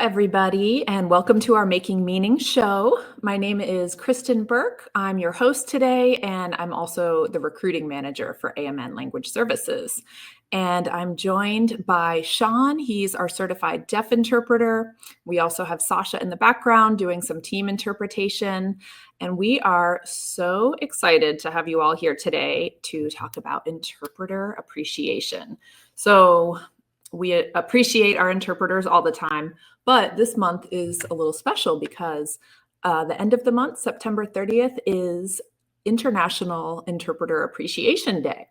everybody, and welcome to our Making Meaning show. My name is Kristen Burke. I'm your host today, and I'm also the recruiting manager for AMN Language Services. And I'm joined by Sean. He's our certified deaf interpreter. We also have Sasha in the background doing some team interpretation. And we are so excited to have you all here today to talk about interpreter appreciation. So, we appreciate our interpreters all the time, but this month is a little special because the end of the month, September 30th, is International Interpreter Appreciation Day.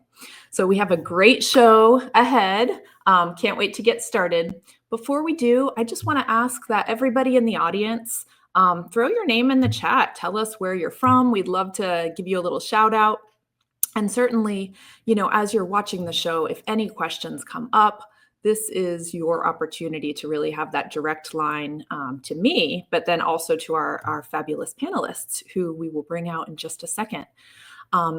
So we have a great show ahead. Can't wait to get started. Before we do, I just want to ask that everybody in the audience throw your name in the chat. Tell us where you're from. We'd love to give you a little shout out. And certainly, as you're watching the show, if any questions come up, this is your opportunity to really have that direct line to me, but then also to our fabulous panelists who we will bring out in just a second.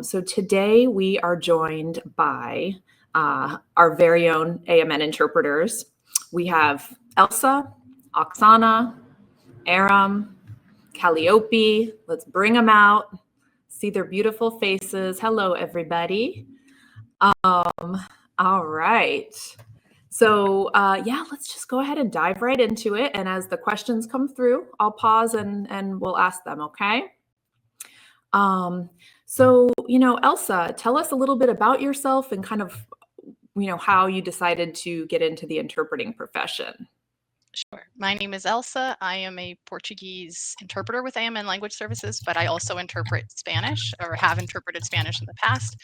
So today we are joined by our very own AMN interpreters. We have Elsa, Oksana, Aram, Calliope. Let's bring them out, see their beautiful faces. Hello, everybody. All right. So let's just go ahead and dive right into it. And as the questions come through, I'll pause and we'll ask them, okay? Elsa, tell us a little bit about yourself and kind of, how you decided to get into the interpreting profession. Sure. My name is Elsa. I am a Portuguese interpreter with AMN Language Services, but I also interpret Spanish or have interpreted Spanish in the past.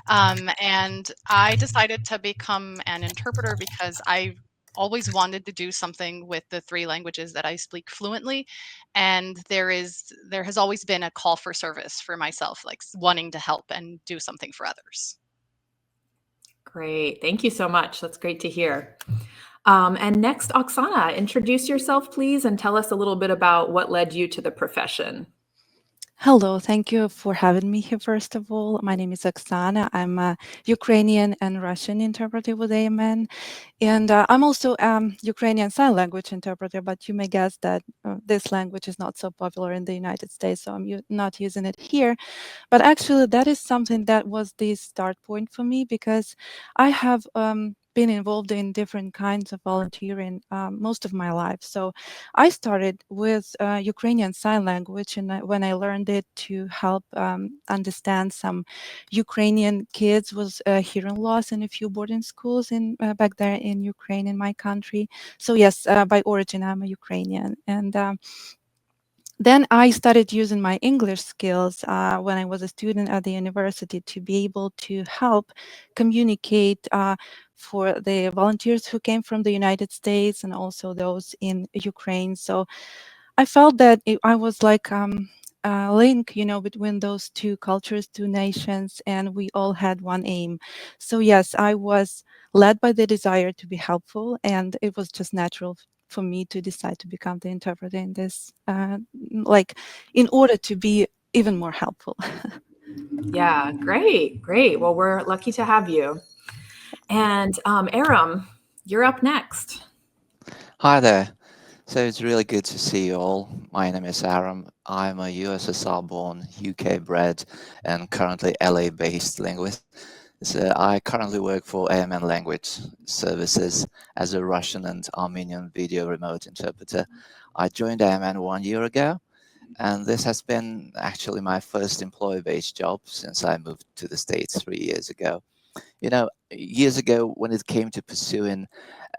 And I decided to become an interpreter because I always wanted to do something with the three languages that I speak fluently. And there has always been a call for service for myself, like wanting to help and do something for others. Great. Thank you so much. That's great to hear. And next, Oksana, introduce yourself, please, and tell us a little bit about what led you to the profession. Hello, thank you for having me here. First of all, my name is Oksana. I'm a Ukrainian and Russian interpreter with AMN, and I'm also a Ukrainian Sign Language interpreter, but you may guess that this language is not so popular in the United States, so I'm not using it here. But actually, that is something that was the start point for me because I have been involved in different kinds of volunteering most of my life. So I started with Ukrainian Sign Language, and when I learned it to help understand some Ukrainian kids with hearing loss in a few boarding schools in back there in Ukraine, in my country. So yes, by origin, I'm a Ukrainian. And then I started using my English skills when I was a student at the university to be able to help communicate for the volunteers who came from the United States and also those in Ukraine. So I felt that I was like a link, between those two cultures, two nations, and we all had one aim. So yes, I was led by the desire to be helpful, and it was just natural for me to decide to become the interpreter in this, in order to be even more helpful. Yeah, great. Well, we're lucky to have you. And Aram, you're up next. Hi there. So it's really good to see you all. My name is Aram. I'm a USSR-born, UK-bred, and currently LA-based linguist. So I currently work for AMN Language Services as a Russian and Armenian video remote interpreter. I joined AMN 1 year ago, and this has been actually my first employee-based job since I moved to the States 3 years ago. Years ago, when it came to pursuing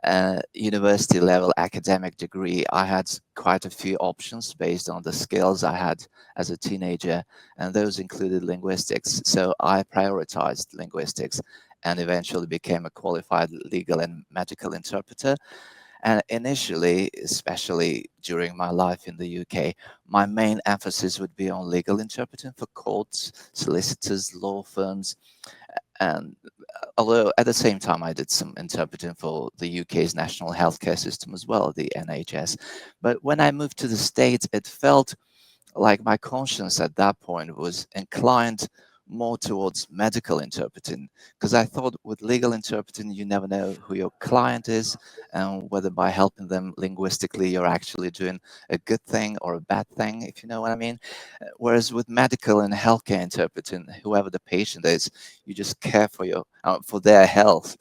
a university level academic degree, I had quite a few options based on the skills I had as a teenager, and those included linguistics. So I prioritized linguistics and eventually became a qualified legal and medical interpreter. And initially, especially during my life in the UK, my main emphasis would be on legal interpreting for courts, solicitors, law firms, and although at the same time I did some interpreting for the UK's national healthcare system as well, the NHS. But when I moved to the States, it felt like my conscience at that point was inclined more towards medical interpreting, because I thought with legal interpreting, you never know who your client is and whether by helping them linguistically, you're actually doing a good thing or a bad thing, if you know what I mean. Whereas with medical and healthcare interpreting, whoever the patient is, you just care for their health,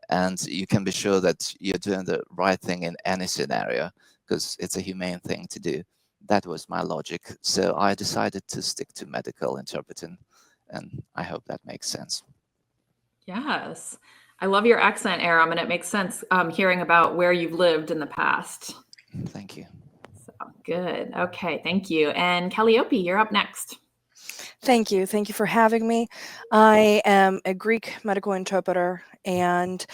and you can be sure that you're doing the right thing in any scenario because it's a humane thing to do. That was my logic. So I decided to stick to medical interpreting, and I hope that makes sense. Yes. I love your accent, Aram, and it makes sense hearing about where you've lived in the past. Thank you. So good. Okay, thank you. And Calliope, you're up next. Thank you. Thank you for having me. I am a Greek medical interpreter, and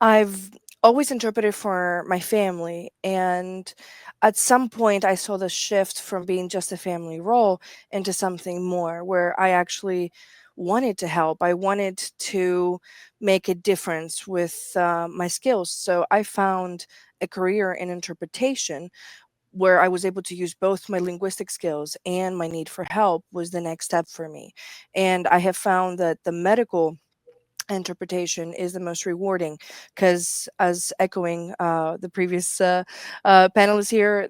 I've always interpreted for my family. And at some point, I saw the shift from being just a family role into something more, where I actually wanted to help. I wanted to make a difference with my skills. So I found a career in interpretation where I was able to use both my linguistic skills and my need for help was the next step for me. And I have found that the medical interpretation is the most rewarding because, as echoing the previous panelists here,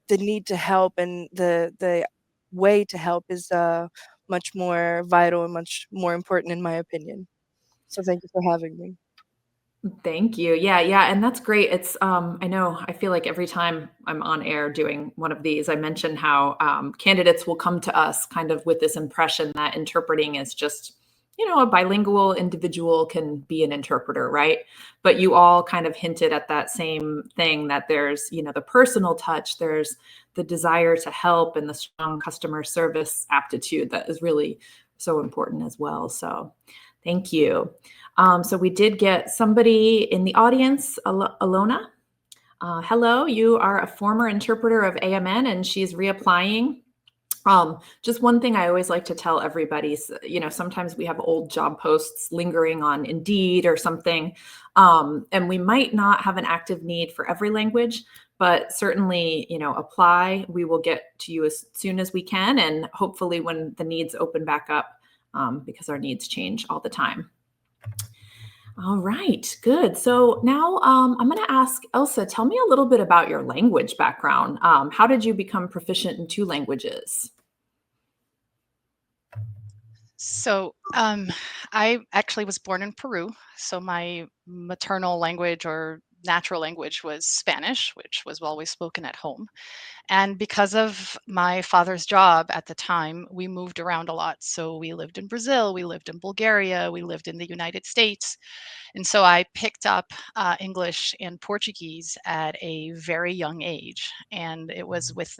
the need to help and the way to help is much more vital and much more important in my opinion. So thank you for having me. Thank you. Yeah, and that's great. It's I know I feel like every time I'm on air doing one of these, I mention how candidates will come to us kind of with this impression that interpreting is just, a bilingual individual can be an interpreter, right? But you all kind of hinted at that same thing, that there's, the personal touch, there's the desire to help and the strong customer service aptitude that is really so important as well. So thank you. So we did get somebody in the audience, Alona. Hello, you are a former interpreter of AMN and she's reapplying. Just one thing I always like to tell everybody is, sometimes we have old job posts lingering on Indeed or something, and we might not have an active need for every language, but certainly, apply. We will get to you as soon as we can, and hopefully when the needs open back up, because our needs change all the time. All right, good. So now I'm going to ask Elsa, tell me a little bit about your language background. How did you become proficient in 2 languages? So I actually was born in Peru. So my maternal language or natural language was Spanish, which was always spoken at home. And because of my father's job at the time, we moved around a lot. So we lived in Brazil, we lived in Bulgaria, we lived in the United States. And so I picked up English and Portuguese at a very young age. And it was with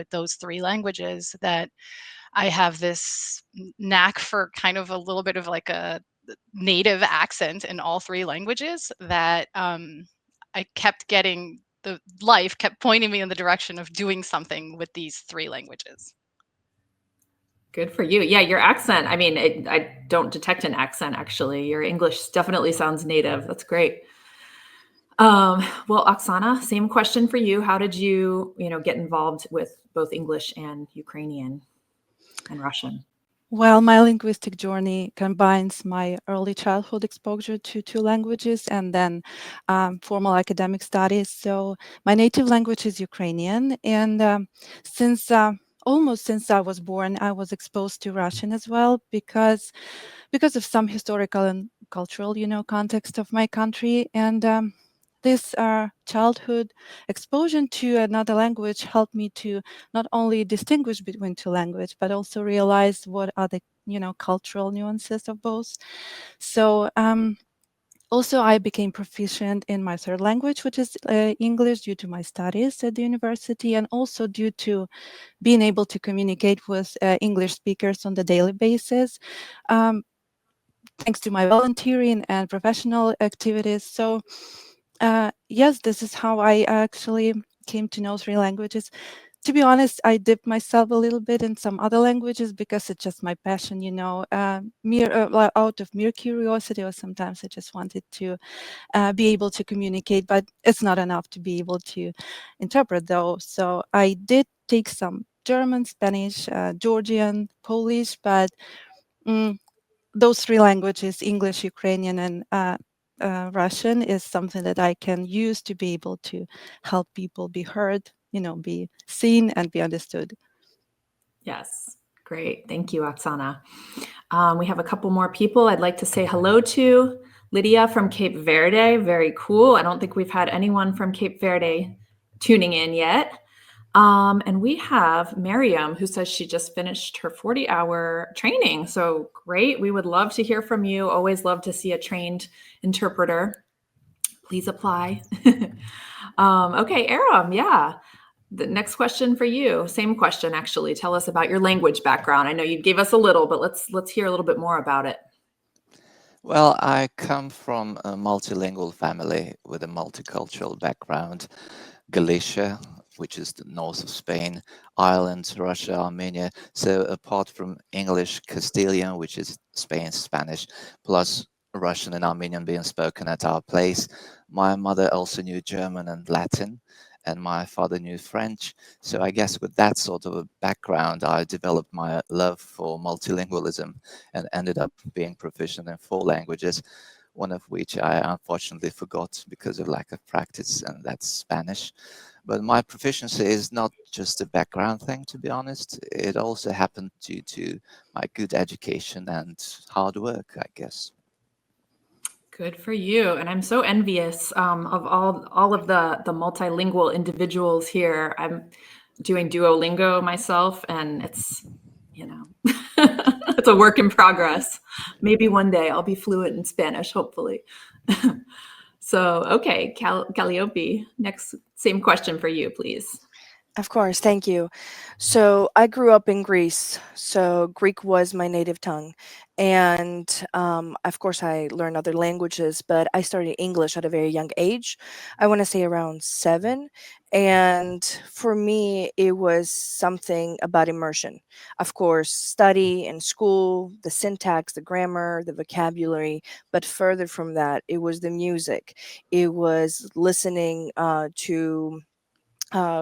those 3 languages, that I have this knack for kind of a little bit of like a native accent in all 3 languages, that I kept getting, the life kept pointing me in the direction of doing something with these 3 languages. Good for you. Yeah, your accent, I mean, I don't detect an accent, actually. Your English definitely sounds native. That's great. Well, Oksana, same question for you. How did you, get involved with both English and Ukrainian and Russian? Well, my linguistic journey combines my early childhood exposure to 2 languages and then formal academic studies. So my native language is Ukrainian, and almost since I was born, I was exposed to Russian as well because of some historical and cultural, context of my country. And this childhood exposure to another language helped me to not only distinguish between 2 languages, but also realize what are the, cultural nuances of both. So also, I became proficient in my 3rd language, which is English, due to my studies at the university, and also due to being able to communicate with English speakers on the daily basis, thanks to my volunteering and professional activities. So yes, this is how I actually came to know 3 languages. To be honest, I dipped myself a little bit in some other languages because it's just my passion, out of mere curiosity, or sometimes I just wanted to be able to communicate, but it's not enough to be able to interpret though. So I did take some German, Spanish, Georgian, Polish, but those three languages, English, Ukrainian, and Russian, is something that I can use to be able to help people be heard, be seen and be understood. Yes, great. Thank you, Oksana. We have a couple more people I'd like to say hello to. Lydia from Cape Verde, very cool. I don't think we've had anyone from Cape Verde tuning in yet. And we have Miriam, who says she just finished her 40-hour training. So great. We would love to hear from you. Always love to see a trained interpreter. Please apply. Okay, Aram, yeah. The next question for you. Same question, actually. Tell us about your language background. I know you gave us a little, but let's hear a little bit more about it. Well, I come from a multilingual family with a multicultural background. Galicia, which is the north of Spain, Ireland, Russia, Armenia. So apart from English, Castilian, which is Spain's Spanish, plus Russian and Armenian being spoken at our place, my mother also knew German and Latin, and my father knew French. So I guess with that sort of a background, I developed my love for multilingualism and ended up being proficient in 4 languages, one of which I unfortunately forgot because of lack of practice, and that's Spanish. But my proficiency is not just a background thing, to be honest. It also happened due to my good education and hard work, I guess. Good for you. And I'm so envious of all of the multilingual individuals here. I'm doing Duolingo myself, and it's, it's a work in progress. Maybe one day I'll be fluent in Spanish, hopefully. So, okay, Calliope, next, same question for you, please. Of course, thank you. So I grew up in Greece, so Greek was my native tongue. And of course, I learned other languages, but I started English at a very young age. I want to say around 7. And for me, it was something about immersion. Of course, study in school, the syntax, the grammar, the vocabulary. But further from that, it was the music. It was listening to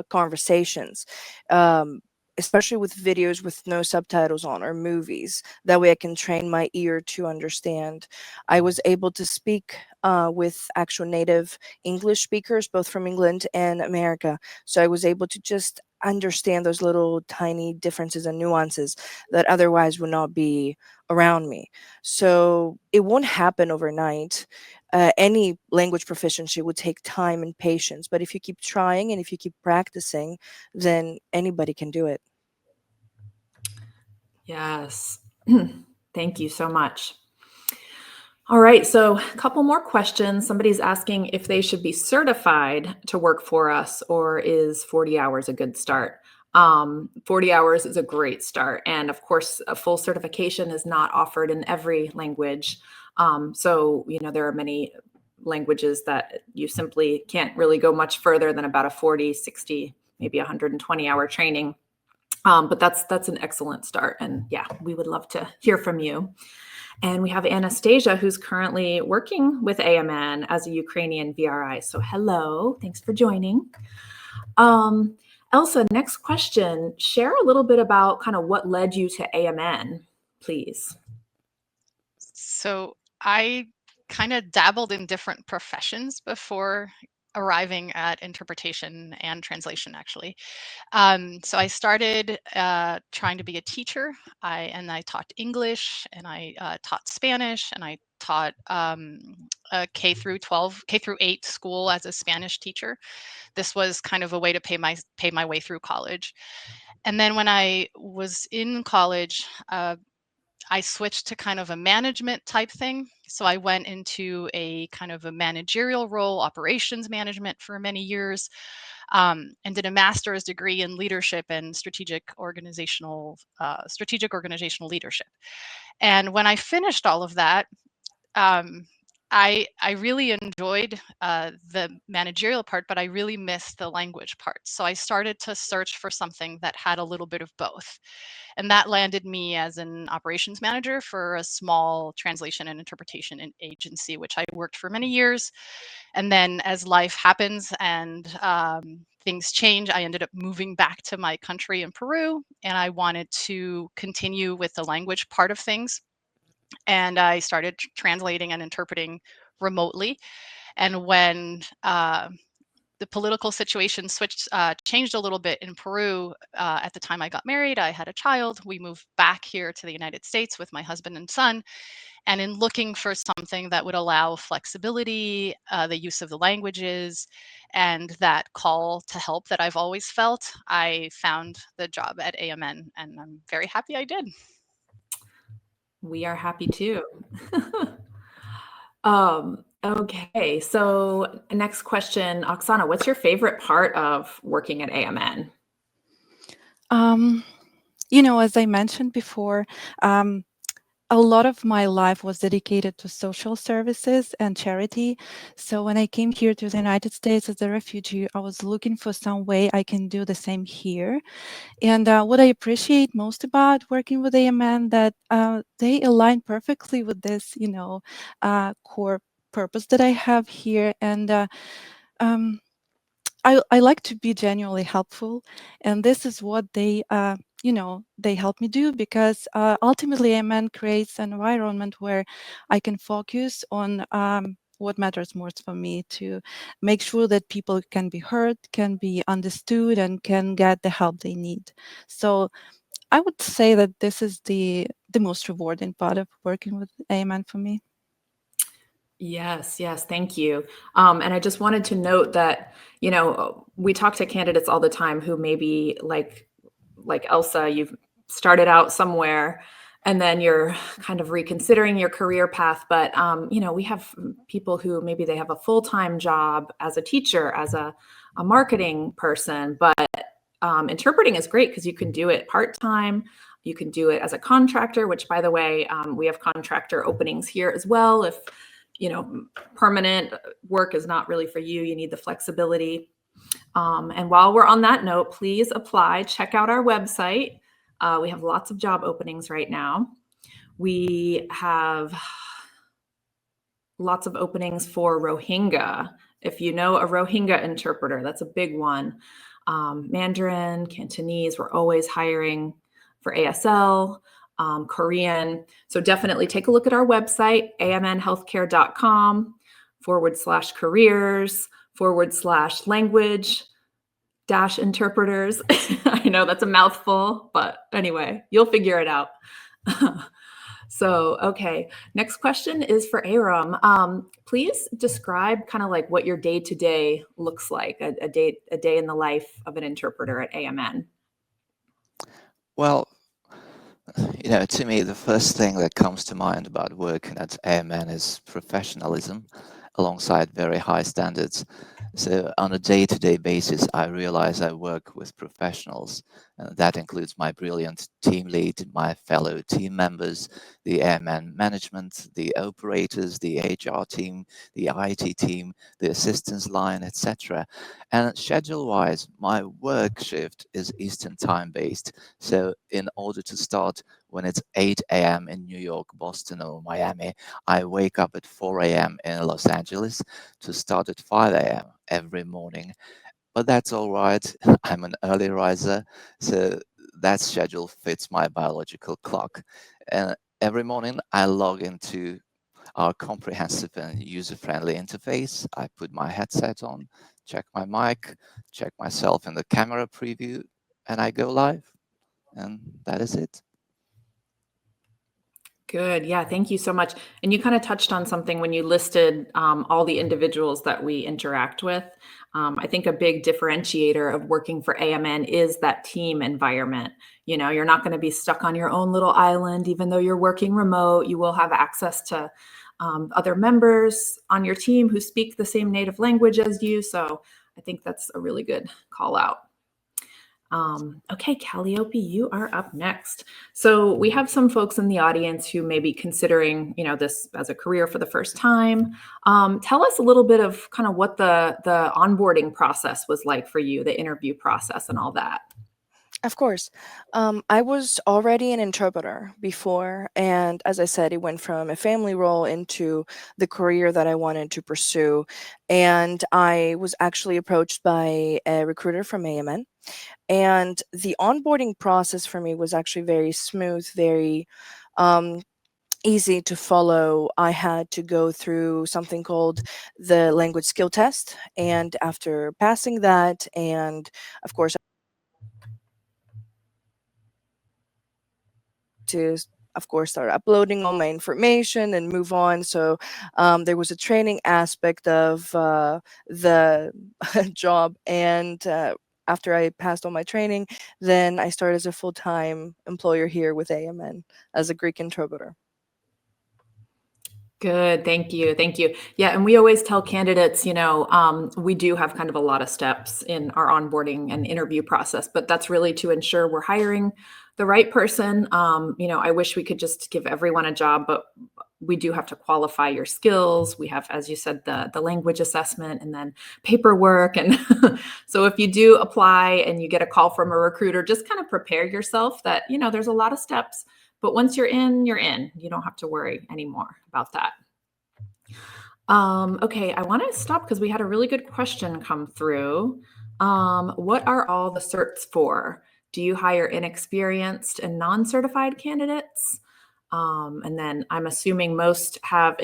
conversations, um, especially with videos with no subtitles on or movies. That way I can train my ear to understand. I was able to speak with actual native English speakers, both from England and America. So I was able to just understand those little tiny differences and nuances that otherwise would not be around me. So it won't happen overnight. Any language proficiency would take time and patience, but if you keep trying and if you keep practicing, then anybody can do it. Yes. Thank you so much. All right, so a couple more questions. Somebody's asking if they should be certified to work for us, or is 40 hours a good start? 40 hours is a great start. And of course, a full certification is not offered in every language. So, there are many languages that you simply can't really go much further than about a 40, 60, maybe 120-hour training. But that's an excellent start. And yeah, we would love to hear from you. And we have Anastasia, who's currently working with AMN as a Ukrainian VRI. So hello, thanks for joining. Elsa, next question. Share a little bit about kind of what led you to AMN, please. So I kind of dabbled in different professions before arriving at interpretation and translation, actually. So I started trying to be a teacher. I taught English, and I taught Spanish, and I taught a K through 8 school as a Spanish teacher. This was kind of a way to pay my way through college. And then when I was in college, I switched to kind of a management type thing. So I went into a kind of a managerial role, operations management for many years, and did a master's degree in leadership and strategic organizational leadership. And when I finished all of that, um, I really enjoyed the managerial part, but I really missed the language part. So I started to search for something that had a little bit of both. And that landed me as an operations manager for a small translation and interpretation agency, which I worked for many years. And then as life happens and things change, I ended up moving back to my country in Peru, and I wanted to continue with the language part of things. and I started translating and interpreting remotely. And when the political situation changed a little bit in Peru. At the time I got married, I had a child. We moved back here to the United States with my husband and son. And in looking for something that would allow flexibility, the use of the languages, and that call to help that I've always felt, I found the job at AMN, and I'm very happy I did. We are happy too. Okay, so next question, Oksana, what's your favorite part of working at AMN? As I mentioned before, a lot of my life was dedicated to social services and charity. So when I came here to the United States as a refugee, I was looking for some way I can do the same here. And what I appreciate most about working with AMN that they align perfectly with this, core purpose that I have here. And um, I like to be genuinely helpful, and this is what they help me do because ultimately AMN creates an environment where I can focus on what matters most for me to make sure that people can be heard, can be understood, and can get the help they need. So I would say that this is the most rewarding part of working with AMN for me. Yes, yes, thank you. And I just wanted to note that, we talk to candidates all the time who maybe like Elsa, you've started out somewhere and then you're kind of reconsidering your career path. But we have people who maybe they have a full-time job as a teacher, as a marketing person, but interpreting is great because you can do it part-time. You can do it as a contractor, which by the way, we have contractor openings here as well. If permanent work is not really for you, you need the flexibility. And while we're on that note, please apply, check out our website. We have lots of job openings right now. We have lots of openings for Rohingya. If you know a Rohingya interpreter, that's a big one. Mandarin, Cantonese, we're always hiring for ASL. Korean. So definitely take a look at our website, amnhealthcare.com/careers/language-interpreters. I know that's a mouthful, but anyway, you'll figure it out. So, okay. Next question is for Aram. Please describe kind of like what your day-to-day looks like, a day in the life of an interpreter at AMN. Well, to me, the first thing that comes to mind about working at AMN is professionalism alongside very high standards. So on a day-to-day basis, I realize I work with professionals. That includes my brilliant team lead, my fellow team members, the AMN management, the operators, the HR team, the IT team, the assistance line, etc. And schedule-wise, my work shift is Eastern time based. So in order to start when it's 8 a.m. in New York, Boston, or Miami, I wake up at 4 a.m. in Los Angeles to start at 5 a.m. every morning. But that's all right. I'm an early riser, so that schedule fits my biological clock. And every morning I log into our comprehensive and user-friendly interface. I put my headset on, check my mic, check myself in the camera preview, and I go live. And that is it. Good. Yeah. Thank you so much. And you kind of touched on something when you listed all the individuals that we interact with. I think a big differentiator of working for AMN is that team environment. You're not going to be stuck on your own little island, even though you're working remote. You will have access to other members on your team who speak the same native language as you. So I think that's a really good call out. Okay, Calliope, you are up next. So we have some folks in the audience who may be considering, this as a career for the first time. Tell us a little bit of kind of what the onboarding process was like for you, the interview process and all that. Of course. I was already an interpreter before, and as I said, it went from a family role into the career that I wanted to pursue. And I was actually approached by a recruiter from AMN, and the onboarding process for me was actually very smooth, very easy to follow. I had to go through something called the language skill test, and after passing that, and of course to start uploading all my information and move on. So there was a training aspect of the job, and after I passed all my training, then I started as a full-time employer here with AMN as a Greek interpreter. Good. Thank you. Thank you. Yeah. And we always tell candidates, we do have kind of a lot of steps in our onboarding and interview process, but that's really to ensure we're hiring the right person. I wish we could just give everyone a job, but we do have to qualify your skills. We have, as you said, the language assessment and then paperwork. And so if you do apply and you get a call from a recruiter, just kind of prepare yourself that, there's a lot of steps. But once you're in, you're in. You don't have to worry anymore about that. Okay, I want to stop because we had a really good question come through. What are all the certs for? Do you hire inexperienced and non-certified candidates? And then I'm assuming most have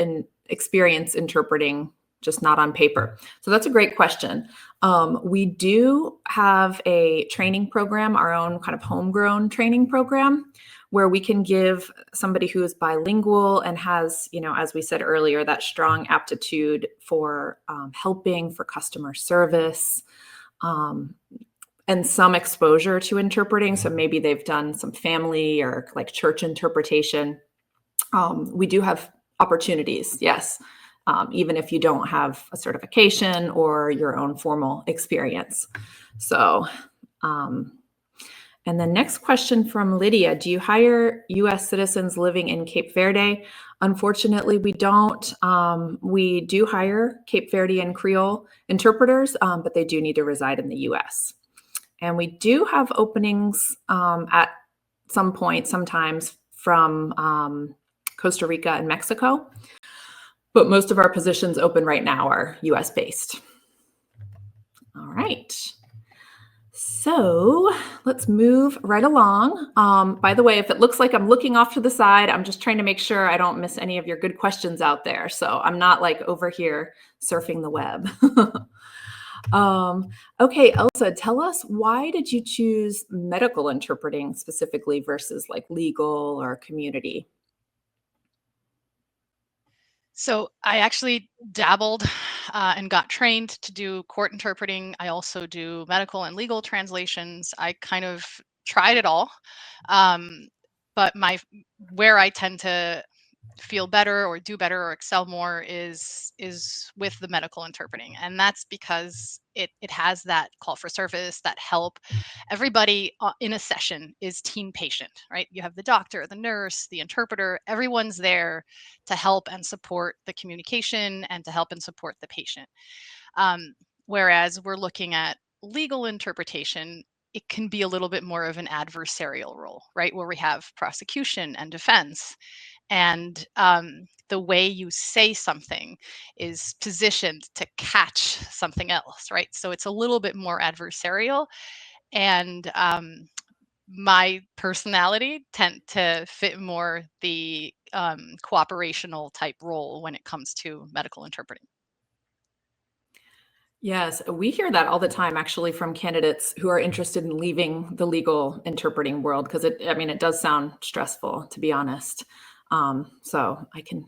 experience interpreting, just not on paper. So that's a great question. We do have a training program, our own kind of homegrown training program, where we can give somebody who is bilingual and has, as we said earlier, that strong aptitude for helping, for customer service, and some exposure to interpreting. So maybe they've done some family or like church interpretation. We do have opportunities, yes, even if you don't have a certification or your own formal experience. So, and the next question from Lydia, do you hire US citizens living in Cape Verde? Unfortunately, we don't. We do hire Cape Verdean Creole interpreters, but they do need to reside in the US. And we do have openings at some point, sometimes from Costa Rica and Mexico, but most of our positions open right now are US based. All right. So let's move right along. By the way, if it looks like I'm looking off to the side, I'm just trying to make sure I don't miss any of your good questions out there. So I'm not like over here surfing the web. Okay, Elsa, tell us, why did you choose medical interpreting specifically versus like legal or community? So I actually dabbled and got trained to do court interpreting. I also do medical and legal translations. I kind of tried it all. But where I tend to feel better or do better or excel more is with the medical interpreting, and that's because it has that call for service, that help. Everybody in a session is team patient, right? You have the doctor, the nurse, the interpreter, everyone's there to help and support the communication and to help and support the patient. Whereas we're looking at legal interpretation, it can be a little bit more of an adversarial role, right? Where we have prosecution and defense, and the way you say something is positioned to catch something else, right? So it's a little bit more adversarial, and my personality tend to fit more the cooperational type role when it comes to medical interpreting. Yes, we hear that all the time actually from candidates who are interested in leaving the legal interpreting world, because it does sound stressful, to be honest. So I can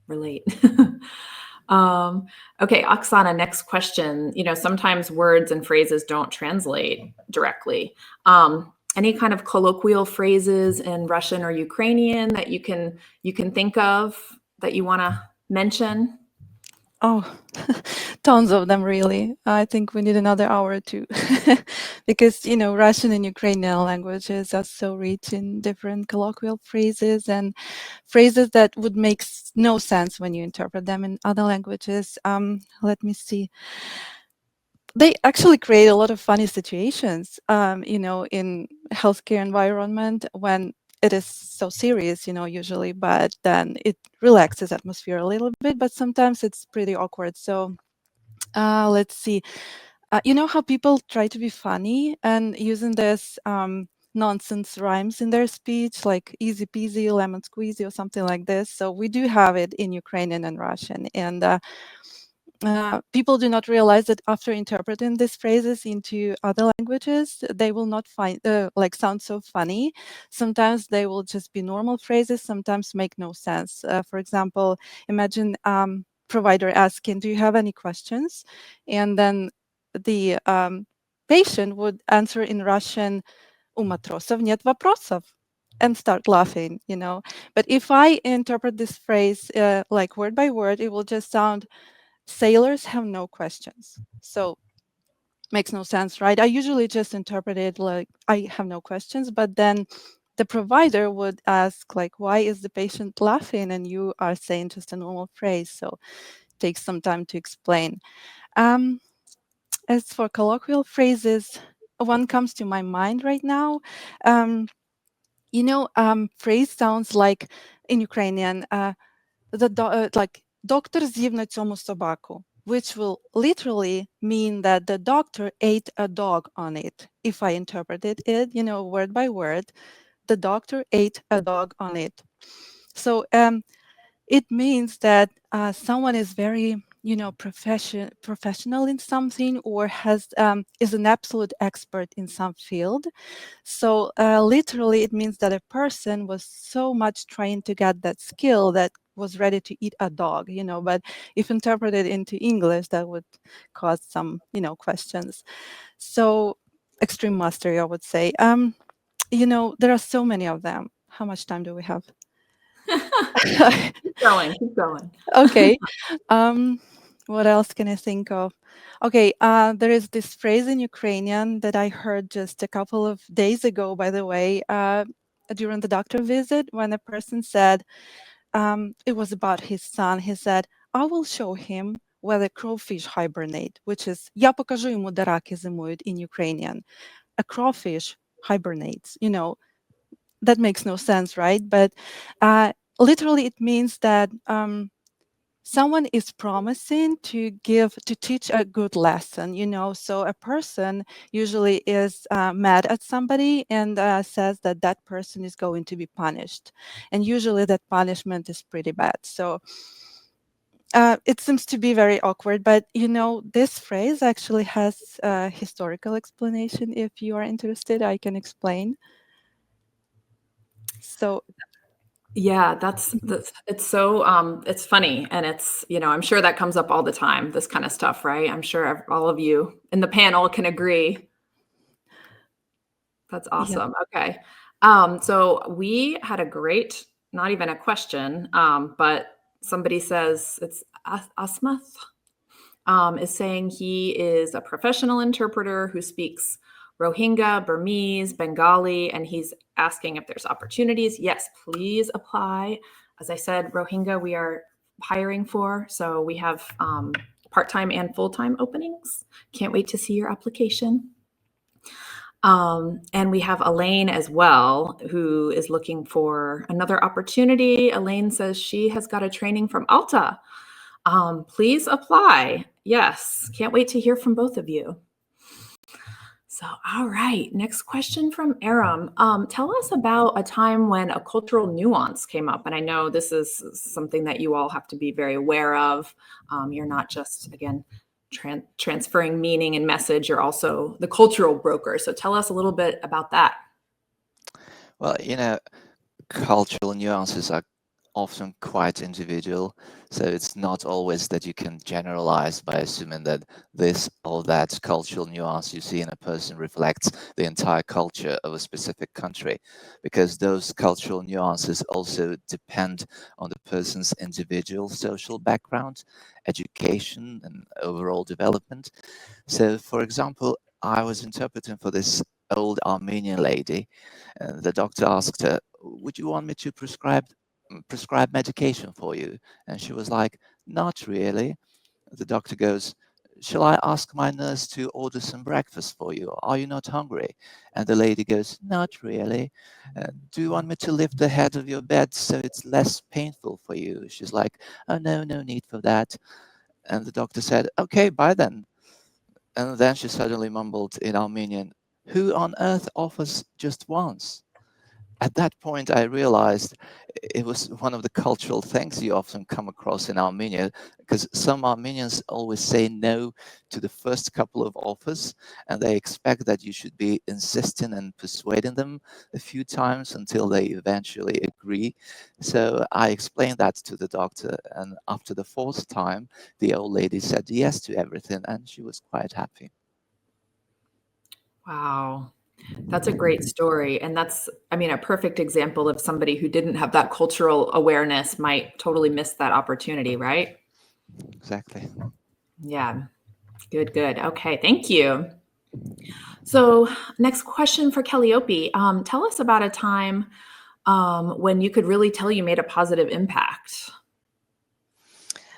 relate. Okay, Oksana, next question. Sometimes words and phrases don't translate directly. Any kind of colloquial phrases in Russian or Ukrainian that you can think of that you want to mention? Oh, tons of them, really. I think we need another hour or two because, Russian and Ukrainian languages are so rich in different colloquial phrases and phrases that would make no sense when you interpret them in other languages. Let me see. They actually create a lot of funny situations, in healthcare environment when it is so serious, usually, but then it relaxes atmosphere a little bit, but sometimes it's pretty awkward. So let's see. You know how people try to be funny and using this nonsense rhymes in their speech, like easy peasy, lemon squeezy, or something like this. So we do have it in Ukrainian and Russian. And people do not realize that after interpreting these phrases into other languages, they will not find like sound so funny. Sometimes they will just be normal phrases, sometimes make no sense. For example, imagine provider asking, "Do you have any questions?" And then the patient would answer in Russian, "У матросов нет вопросов," and start laughing, you know. But if I interpret this phrase like word by word, it will just sound, "Sailors have no questions." So makes no sense, right? I usually just interpret it like, "I have no questions," but then the provider would ask, like, "Why is the patient laughing?" And you are saying just a normal phrase. So it takes some time to explain. As for colloquial phrases, one comes to my mind right now. Phrase sounds like in Ukrainian, like "доктор з'їв на цьому собаку," which will literally mean that the doctor ate a dog on it. If I interpreted it, word by word, the doctor ate a dog on it. So it means that someone is very, professional in something, or is an absolute expert in some field. So literally, it means that a person was so much trying to get that skill that was ready to eat a dog, but if interpreted into English, that would cause some, questions. So extreme mastery, I would say. There are so many of them. How much time do we have? Keep going. Okay. What else can I think of? Okay, there is this phrase in Ukrainian that I heard just a couple of days ago, by the way, during the doctor visit, when a person said, it was about his son, he said, "I will show him where the crawfish hibernate," which is "Я покажу ему, де раки зимують" in Ukrainian. A crawfish hibernates, that makes no sense, right? But literally it means that someone is promising to teach a good lesson, so a person usually is mad at somebody and says that that person is going to be punished, and usually that punishment is pretty bad. So it seems to be very awkward, but this phrase actually has a historical explanation. If you are interested, I can explain. So yeah, that's it's so it's funny, and it's, I'm sure that comes up all the time, this kind of stuff, right? I'm sure all of you in the panel can agree. That's yeah. awesome. Okay. So we had a great, not even a question, but somebody says it's Asmath is saying he is a professional interpreter who speaks Rohingya, Burmese, Bengali, and he's asking if there's opportunities. Yes, please apply. As I said, Rohingya we are hiring for, so we have part-time and full-time openings. Can't wait to see your application. And we have Elaine as well, who is looking for another opportunity. Elaine says she has got a training from Alta. Please apply. Yes, can't wait to hear from both of you. So, all right, next question from Aram. Tell us about a time when a cultural nuance came up. And I know this is something that you all have to be very aware of. You're not just, again, transferring meaning and message, you're also the cultural broker. So tell us a little bit about that. Well, cultural nuances are often quite individual, so it's not always that you can generalize by assuming that this or that cultural nuance you see in a person reflects the entire culture of a specific country, because those cultural nuances also depend on the person's individual social background, education, and overall development. So, for example, I was interpreting for this old Armenian lady, and the doctor asked her, "Would you want me to prescribe medication for you?" And she was like, "Not really." The doctor goes, "Shall I ask my nurse to order some breakfast for you? Are you not hungry?" And the lady goes, "Not really. Do you want me to lift the head of your bed so it's less painful for you?" She's like, "Oh, no need for that." And the doctor said, "Okay, bye then." And then she suddenly mumbled in Armenian, Who on earth offers just once? At that point, I realized it was one of the cultural things you often come across in Armenia, because some Armenians always say no to the first couple of offers, and they expect that you should be insisting and persuading them a few times until they eventually agree. So I explained that to the doctor, and after the fourth time, the old lady said yes to everything, and she was quite happy. Wow. That's a great story. And that's, I mean, a perfect example of somebody who didn't have that cultural awareness might totally miss that opportunity, right? Exactly. Yeah. Good, good. Okay. Thank you. So, next question for Calliope. Tell us about a time when you could really tell you made a positive impact.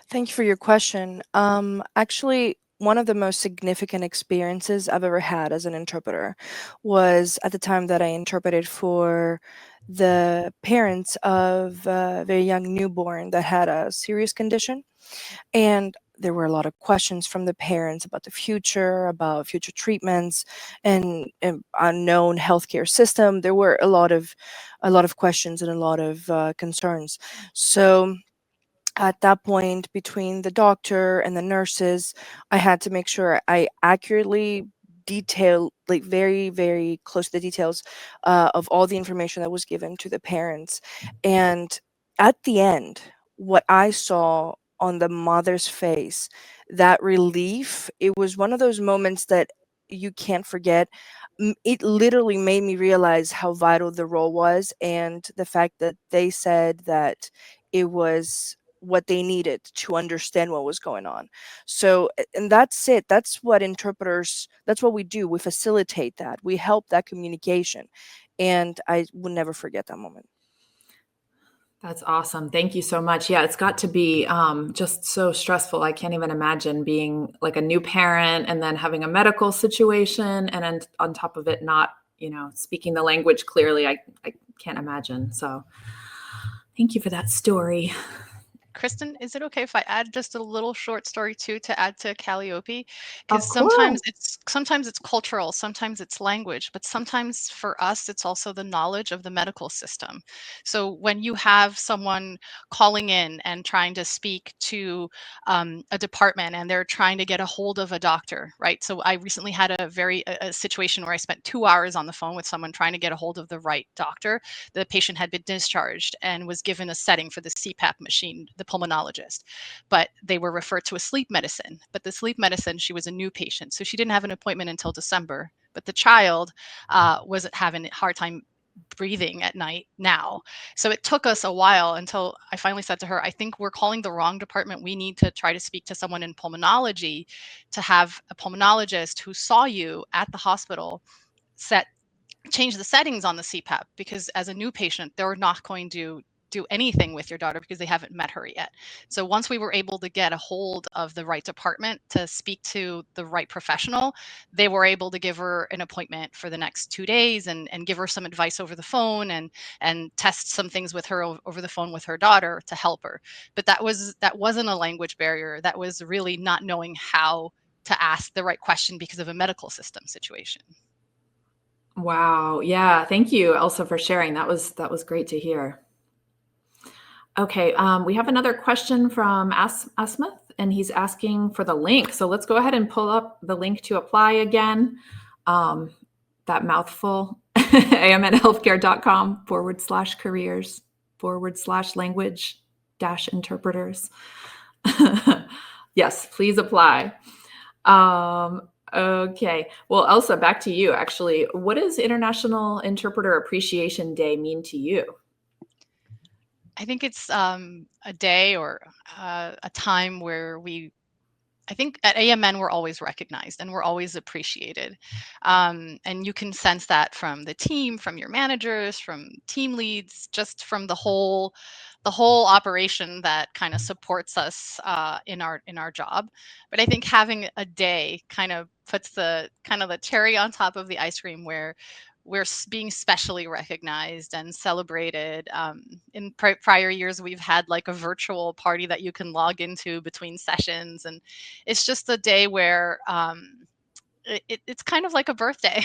Thank you for your question. Actually, one of the most significant experiences I've ever had as an interpreter was at the time that I interpreted for the parents of a very young newborn that had a serious condition. And there were a lot of questions from the parents about the future, about future treatments, and unknown healthcare system. There were a lot of questions and a lot of concerns. So at that point, between the doctor and the nurses, I had to make sure I accurately detail, like very, very close to the details of all the information that was given to the parents. And at the end, what I saw on the mother's face, that relief, it was one of those moments that you can't forget. It literally made me realize how vital the role was, and the fact that they said that it was what they needed to understand what was going on. So, and that's it. That's what interpreters, that's what we do. We facilitate that. We help that communication. And I will never forget that moment. That's awesome. Thank you so much. Yeah, it's got to be just so stressful. I can't even imagine being like a new parent and then having a medical situation and then on top of it, not, speaking the language clearly. I can't imagine. So thank you for that story. Kristen, is it okay if I add just a little short story too to add to Calliope? Of Because course. sometimes it's cultural, sometimes it's language, but sometimes for us it's also the knowledge of the medical system. So when you have someone calling in and trying to speak to a department and they're trying to get a hold of a doctor, right? So I recently had a situation where I spent 2 hours on the phone with someone trying to get a hold of the right doctor. The patient had been discharged and was given a setting for the CPAP machine, the pulmonologist, but they were referred to a sleep medicine. But the sleep medicine, she was a new patient, so she didn't have an appointment until December. But the child was having a hard time breathing at night now. So it took us a while until I finally said to her, I think we're calling the wrong department. We need to try to speak to someone in pulmonology to have a pulmonologist who saw you at the hospital change the settings on the CPAP, because as a new patient, they're not going to do anything with your daughter because they haven't met her yet. So once we were able to get a hold of the right department to speak to the right professional, they were able to give her an appointment for the next 2 days and give her some advice over the phone and test some things with her over the phone with her daughter to help her. But that wasn't a language barrier. That was really not knowing how to ask the right question because of a medical system situation. Wow. Yeah. Thank you, Elsa, for sharing. That was great to hear. Okay. We have another question from Asmith, and he's asking for the link. So let's go ahead and pull up the link to apply again. That mouthful, amnhealthcare.com/careers/language-interpreters. Yes, please apply. Okay. Well, Elsa, back to you, actually. What does International Interpreter Appreciation Day mean to you? I think it's a day or a time where I think at AMN, we're always recognized and we're always appreciated. And you can sense that from the team, from your managers, from team leads, just from the whole operation that kind of supports us in our job. But I think having a day kind of puts the cherry on top of the ice cream, where we're being specially recognized and celebrated. In prior years, we've had like a virtual party that you can log into between sessions, and it's just a day where it's kind of like a birthday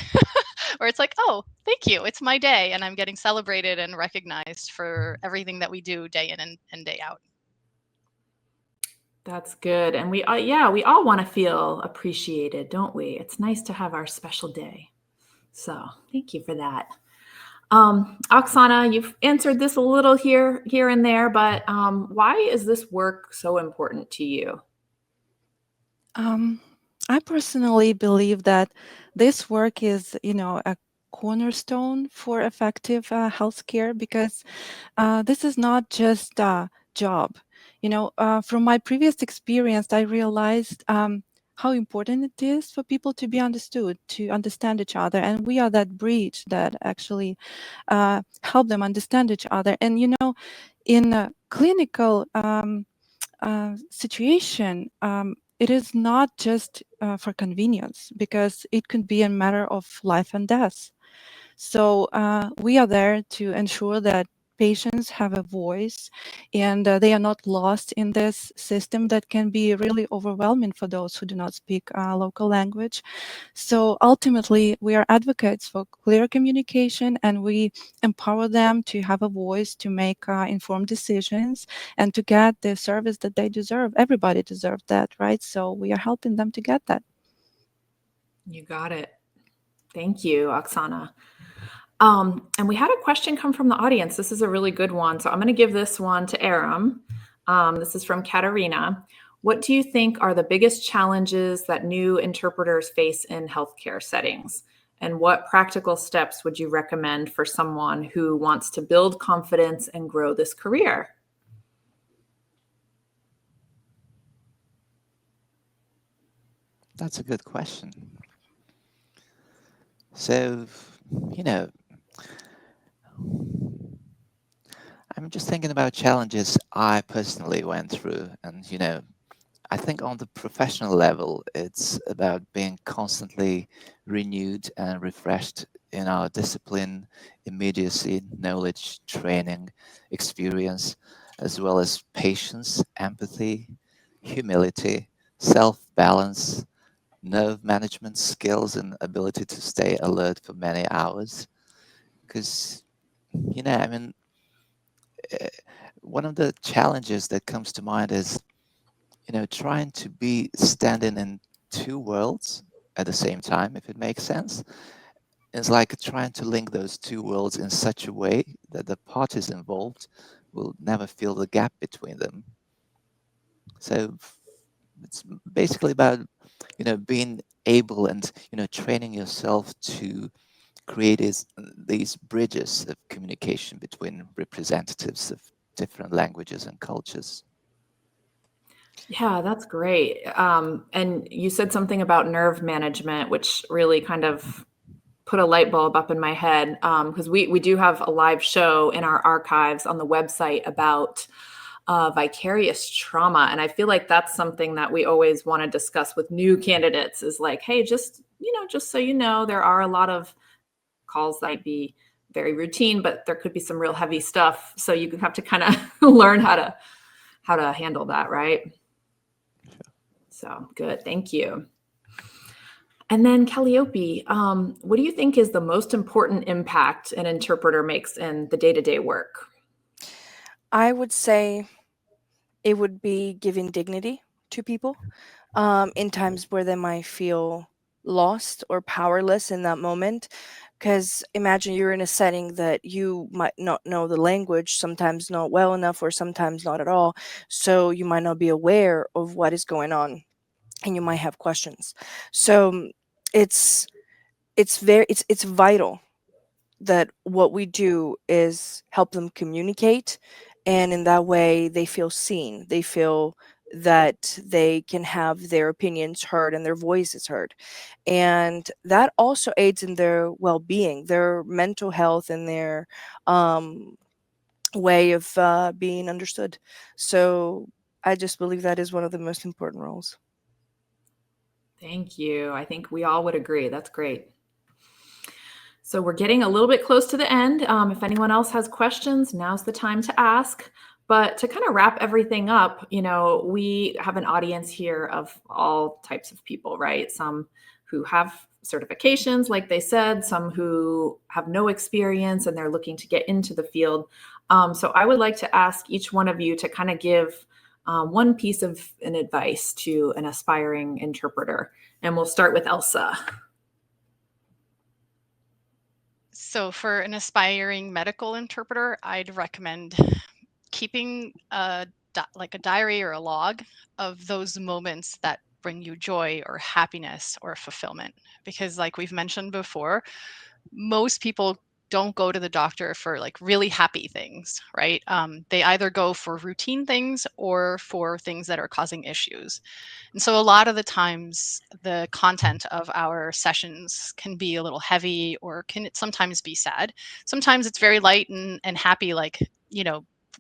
where it's like, oh, thank you, it's my day, and I'm getting celebrated and recognized for everything that we do day in and day out. That's good. And yeah, we all want to feel appreciated, don't we? It's nice to have our special day. So thank you for that. Oksana, you've answered this a little here and there, but why is this work so important to you? I personally believe that this work is, a cornerstone for effective healthcare, because this is not just a job. From my previous experience, I realized how important it is for people to be understood, to understand each other, and we are that bridge that actually help them understand each other. And in a clinical situation, it is not just for convenience, because it could be a matter of life and death. So we are there to ensure that patients have a voice, and they are not lost in this system that can be really overwhelming for those who do not speak local language. So ultimately, we are advocates for clear communication, and we empower them to have a voice, to make informed decisions, and to get the service that they deserve. Everybody deserves that, right? So we are helping them to get that. You got it. Thank you, Oksana. And we had a question come from the audience. This is a really good one. So I'm going to give this one to Aram. This is from Katerina. What do you think are the biggest challenges that new interpreters face in healthcare settings? And what practical steps would you recommend for someone who wants to build confidence and grow this career? That's a good question. So, I'm just thinking about challenges I personally went through. And, I think on the professional level, it's about being constantly renewed and refreshed in our discipline, immediacy, knowledge, training, experience, as well as patience, empathy, humility, self-balance, nerve management skills, and ability to stay alert for many hours. Because, one of the challenges that comes to mind is, trying to be standing in two worlds at the same time, if it makes sense. It's like trying to link those two worlds in such a way that the parties involved will never feel the gap between them. So it's basically about, being able and, training yourself to create these bridges of communication between representatives of different languages and cultures. Yeah, that's great. And you said something about nerve management, which really kind of put a light bulb up in my head, because we do have a live show in our archives on the website about vicarious trauma. And I feel like that's something that we always want to discuss with new candidates is like, hey, just so you know, there are a lot of calls that might be very routine, but there could be some real heavy stuff. So you have to kind of learn how to handle that, right? So good. Thank you. And then Calliope, what do you think is the most important impact an interpreter makes in the day-to-day work? I would say it would be giving dignity to people in times where they might feel lost or powerless in that moment. Because imagine you're in a setting that you might not know the language, sometimes not well enough or sometimes not at all. So you might not be aware of what is going on and you might have questions. So it's vital that what we do is help them communicate, and in that way they feel seen, they feel that they can have their opinions heard and their voices heard, and that also aids in their well-being, their mental health, and their way of being understood. So I just believe that is one of the most important roles. Thank you. I think we all would agree. That's great. So we're getting a little bit close to the end. If anyone else has questions, now's the time to ask. But to kind of wrap everything up, we have an audience here of all types of people, right? Some who have certifications, like they said, some who have no experience and they're looking to get into the field. So I would like to ask each one of you to kind of give one piece of an advice to an aspiring interpreter. And we'll start with Elsa. So for an aspiring medical interpreter, I'd recommend keeping like a diary or a log of those moments that bring you joy or happiness or fulfillment. Because like we've mentioned before, most people don't go to the doctor for like really happy things, right? They either go for routine things or for things that are causing issues. And so a lot of the times the content of our sessions can be a little heavy or can it sometimes be sad. Sometimes it's very light and happy, like,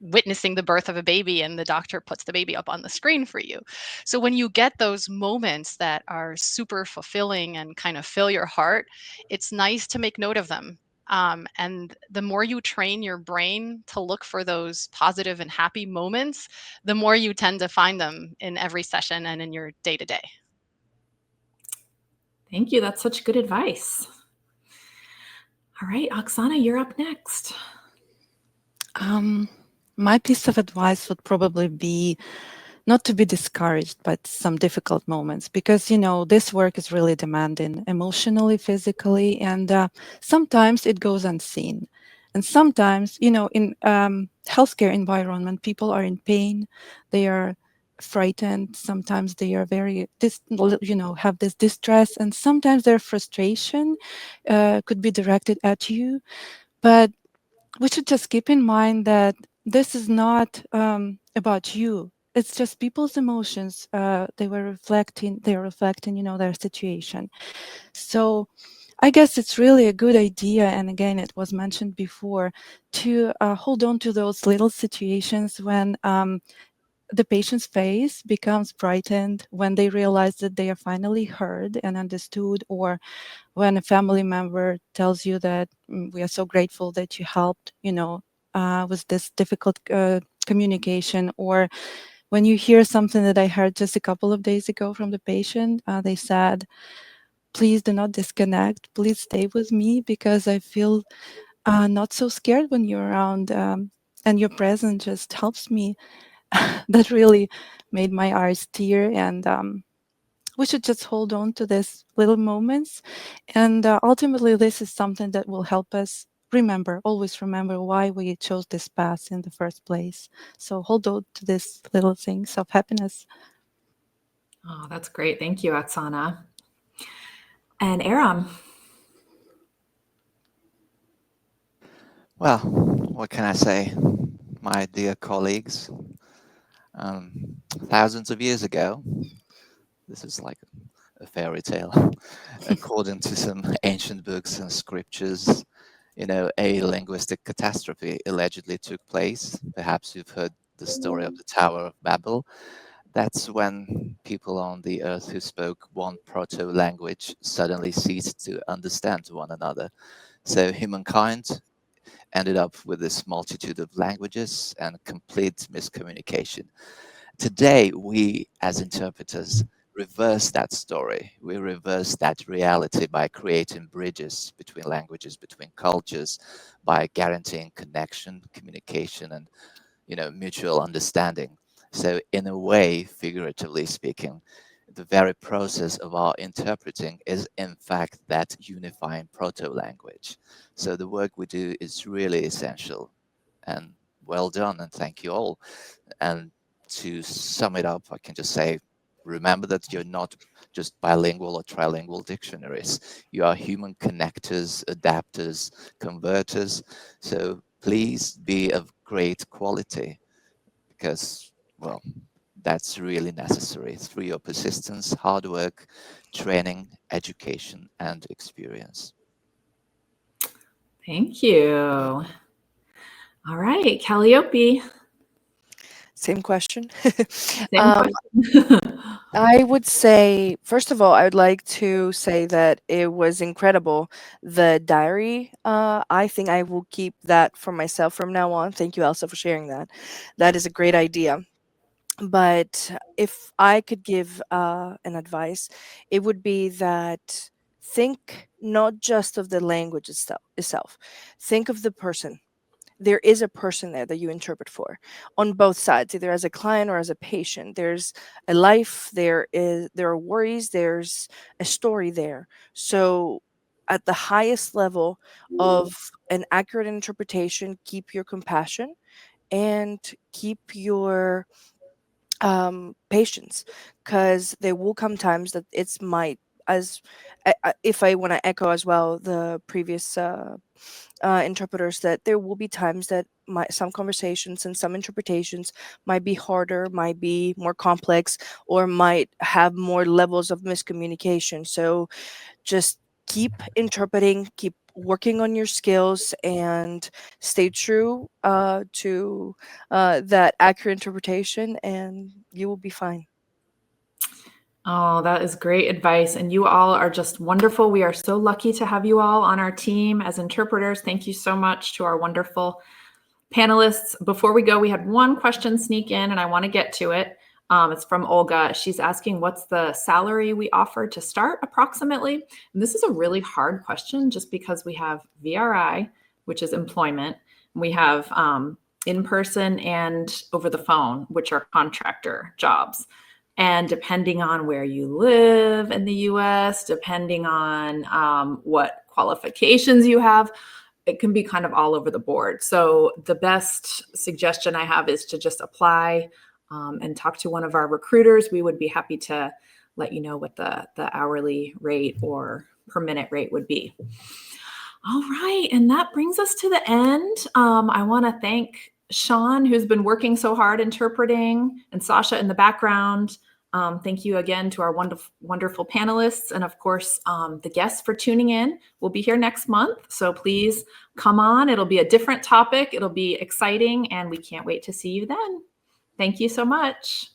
witnessing the birth of a baby and the doctor puts the baby up on the screen for you. So when you get those moments that are super fulfilling and kind of fill your heart, it's nice to make note of them. And the more you train your brain to look for those positive and happy moments, the more you tend to find them in every session and in your day to day. Thank you. That's such good advice. All right, Oksana, you're up next. My piece of advice would probably be not to be discouraged by some difficult moments, because this work is really demanding emotionally, physically, and sometimes it goes unseen. And sometimes, in healthcare environment, people are in pain, they are frightened, sometimes they are very have this distress, and sometimes their frustration could be directed at you. But we should just keep in mind that this is not about you. It's just people's emotions. They are reflecting, their situation. So I guess it's really a good idea. And again, it was mentioned before, to hold on to those little situations when the patient's face becomes brightened, when they realize that they are finally heard and understood, or when a family member tells you that we are so grateful that you helped, with this difficult communication, or when you hear something that I heard just a couple of days ago from the patient, they said, please do not disconnect, please stay with me, because I feel not so scared when you're around, and your presence just helps me. That really made my eyes tear, and we should just hold on to these little moments. And ultimately, this is something that will help us always remember why we chose this path in the first place. So hold on to these little things of happiness. Oh, that's great. Thank you, Oksana. And Aram. Well, what can I say, my dear colleagues? Thousands of years ago, this is like a fairy tale. According to some ancient books and scriptures, a linguistic catastrophe allegedly took place. Perhaps you've heard the story of the Tower of Babel. That's when people on the earth who spoke one proto-language suddenly ceased to understand one another. So humankind ended up with this multitude of languages and complete miscommunication. Today, we as interpreters reverse that story. We reverse that reality by creating bridges between languages, between cultures, by guaranteeing connection, communication, and mutual understanding. So in a way, figuratively speaking, the very process of our interpreting is in fact that unifying proto-language. So the work we do is really essential, and well done, and thank you all. And to sum it up, I can just say, remember that you're not just bilingual or trilingual dictionaries. You are human connectors, adapters, converters. So please be of great quality, because, well, that's really necessary through your persistence, hard work, training, education, and experience. Thank you. All right, Calliope. Same question. Same question. I would say, first of all, I would like to say that it was incredible. The diary, I think I will keep that for myself from now on. Thank you, Elsa, for sharing that. That is a great idea. But if I could give an advice, it would be that think not just of the language itself. Think of the person. There is a person there that you interpret for on both sides, either as a client or as a patient. There's a life, there are worries, there's a story there. So at the highest level of an accurate interpretation, keep your compassion and keep your patience, because there will come times that it's might as if I want to echo as well the previous interpreters, that there will be times that some conversations and some interpretations might be harder, might be more complex, or might have more levels of miscommunication. So just keep interpreting, keep working on your skills, and stay true to that accurate interpretation, and you will be fine. Oh, that is great advice. And you all are just wonderful. We are so lucky to have you all on our team as interpreters. Thank you so much to our wonderful panelists. Before we go, we had one question sneak in and I want to get to it. It's from Olga. She's asking, what's the salary we offer to start approximately? And this is a really hard question just because we have VRI, which is employment. We have in-person and over the phone, which are contractor jobs. And depending on where you live in the US, depending on what qualifications you have, it can be kind of all over the board. So the best suggestion I have is to just apply and talk to one of our recruiters. We would be happy to let you know what the hourly rate or per minute rate would be. All right, and that brings us to the end. I want to thank Sean, who's been working so hard interpreting, and Sasha in the background. Thank you again to our wonderful panelists, and of course, the guests for tuning in. We'll be here next month, so please come on. It'll be a different topic. It'll be exciting, and we can't wait to see you then. Thank you so much.